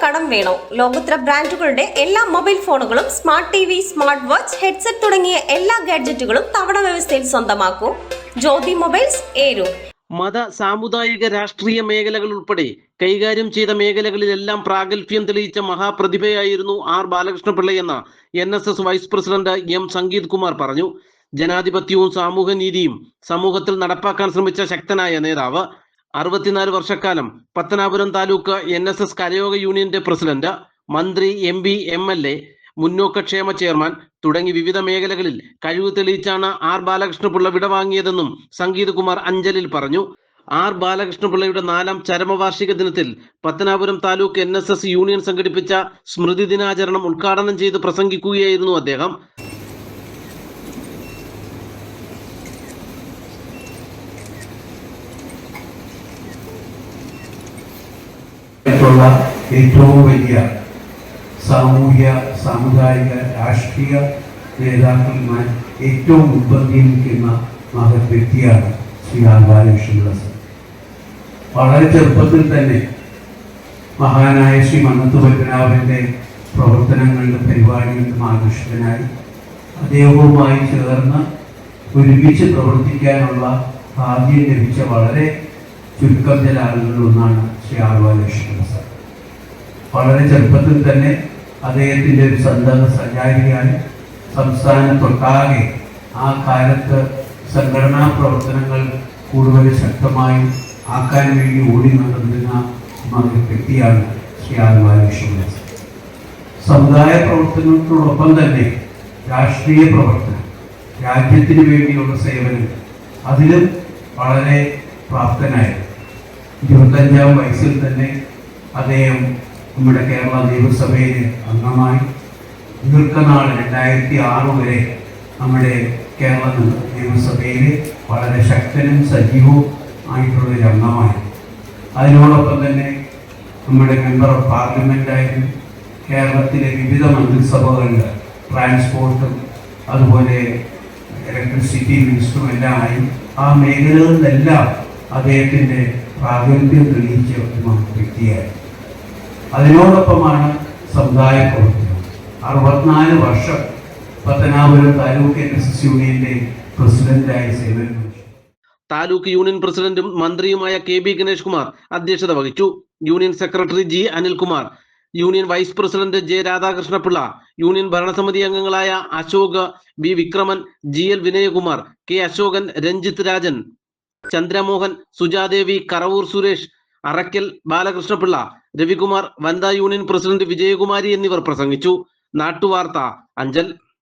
കടം വേണോ? ലോകോത്തര ബ്രാൻഡുകളുടെ എല്ലാ മൊബൈൽ ഫോണുകളും smart T V, smart watch, headset തുടങ്ങിയ എല്ലാ ഗാഡ്ജറ്റുകളും തവണ വ്യവസ്ഥയിൽ സ്വന്തമാക്കൂ. ജ്യോതി മൊബൈൽസ്, ഏരൂർ. മത, സാമുദായിക, രാഷ്ട്രീയ മേഖലകൾ ഉൾപ്പെടെ കൈകാര്യം ചെയ്ത മേഖലകളിലെല്ലാം പ്രാഗൽഭ്യം തെളിയിച്ച മഹാപ്രതിഭയായിരുന്നു ആർ ബാലകൃഷ്ണപിള്ളയെന്ന NSS vice president M Sangeeth Kumar പറഞ്ഞു. ജനാധിപത്യവും സാമൂഹ്യനീതിയും സമൂഹത്തിൽ നടപ്പാക്കാൻ ശ്രമിച്ച ശക്തനായ നേതാവ്. 64 വർഷക്കാലം പത്തനാപുരം താലൂക്ക് NSS കരയോഗ യൂണിയന്റെ പ്രസിഡന്റ്, മന്ത്രി, MP, MLA, മുന്നോക്കക്ഷേമ ചെയർമാൻ തുടങ്ങി വിവിധ മേഖലകളിൽ കഴിവ് തെളിയിച്ചാണ് ആർ ബാലകൃഷ്ണപിള്ള വിടവാങ്ങിയതെന്നും സംഗീത് കുമാർ അഞ്ചലിൽ പറഞ്ഞു. ആർ ബാലകൃഷ്ണപിള്ളയുടെ 4ാം ചരമവാർഷിക ദിനത്തിൽ പത്തനാപുരം താലൂക്ക് NSS യൂണിയൻ സംഘടിപ്പിച്ച സ്മൃതി ദിനാചരണം ഉദ്ഘാടനം ചെയ്ത് പ്രസംഗിക്കുകയായിരുന്നു അദ്ദേഹം. ഏറ്റവും വലിയ സാമൂഹ്യ, സാമുദായിക, രാഷ്ട്രീയ നേതാക്കന്മാർ ഏറ്റവും മുൻപന്തിയിൽ നിൽക്കുന്ന മഹത് വ്യക്തിയാണ് ശ്രീ ആർ ബാലകൃഷ്ണപിള്ള. വളരെ ചെറുപ്പത്തിൽ തന്നെ മഹാനായ ശ്രീ മന്നത്ത് പത്മനാഭന്റെ പ്രവർത്തനങ്ങളുടെ പരിപാടികൾക്കും ആകർഷിതനായി അദ്ദേഹവുമായി ചേർന്ന് ഒരുമിച്ച് പ്രവർത്തിക്കാനുള്ള ഭാഗ്യം ലഭിച്ച വളരെ ചുരുക്കം ചില ആളുകളിൽ ഒന്നാണ് ശ്രീ ആർ ബാലകൃഷ്ണപിള്ള സാർ. വളരെ ചെറുപ്പത്തിൽ തന്നെ അദ്ദേഹത്തിൻ്റെ ഒരു സന്തത സഞ്ചാരിയായി സംസ്ഥാനത്തൊട്ടാകെ ആ കാലത്ത് സംഘടനാ പ്രവർത്തനങ്ങൾ കൂടുതൽ ശക്തമായി ആക്കാൻ വേണ്ടി ഓടി നടന്നിരുന്ന വ്യക്തിയാണ് ശ്രീ ആർ ബാലകൃഷ്ണപിള്ള. സമുദായ പ്രവർത്തനത്തോടൊപ്പം തന്നെ രാഷ്ട്രീയ പ്രവർത്തനം, രാജ്യത്തിന് വേണ്ടിയുള്ള സേവനം, അതിലും വളരെ പ്രാപ്തനായി 25ാം വയസ്സിൽ തന്നെ അദ്ദേഹം നമ്മുടെ കേരള നിയമസഭയിൽ അംഗമായി ദീർഘനാൾ 2006 വരെ നമ്മുടെ കേരള നിയമസഭയിൽ വളരെ ശക്തനും സജീവവും ആയിട്ടുള്ളൊരു അംഗമായി. അതിനോടൊപ്പം തന്നെ നമ്മുടെ മെമ്പർ ഓഫ് പാർലമെൻറ്റായിരുന്നു. കേരളത്തിലെ വിവിധ മന്ത്രിസഭകളിൽ ട്രാൻസ്പോർട്ടും അതുപോലെ ഇലക്ട്രിസിറ്റി മിനിസ്റ്ററും എല്ലാം ആയി. ആ മേഖലകളിലെല്ലാം അദ്ദേഹത്തിൻ്റെ പ്രാഗൽഭ്യം തെളിയിച്ച ഒരു വ്യക്തിയായി. അതിനോടൊപ്പമാണ് സമുദായ പ്രവർത്തനം. 64 വർഷം പത്തനാപുരം താലൂക്ക് NSS യൂണിയന്റെ പ്രസിഡന്റായി സേവനം. താലൂക്ക് യൂണിയൻ പ്രസിഡന്റും മന്ത്രിയുമായ KB ഗണേഷ് കുമാർ അധ്യക്ഷത വഹിച്ചു. Union secretary G Anilkumar, union vice president J Radhakrishnapillai, union ഭരണസമിതി അംഗങ്ങളായ Ashok, B Vikraman, GL Vinayakumar, K Ashokan, Ranjith Rajan, Chandramohan, Suja Devi, Karavoor Suresh, Arakkal Balakrishna Pillai, Ravikumar, വനിതാ യൂണിയൻ പ്രസിഡന്റ് വിജയകുമാരി എന്നിവർ പ്രസംഗിച്ചു. നാട്ടുവാർത്ത, അഞ്ചൽ.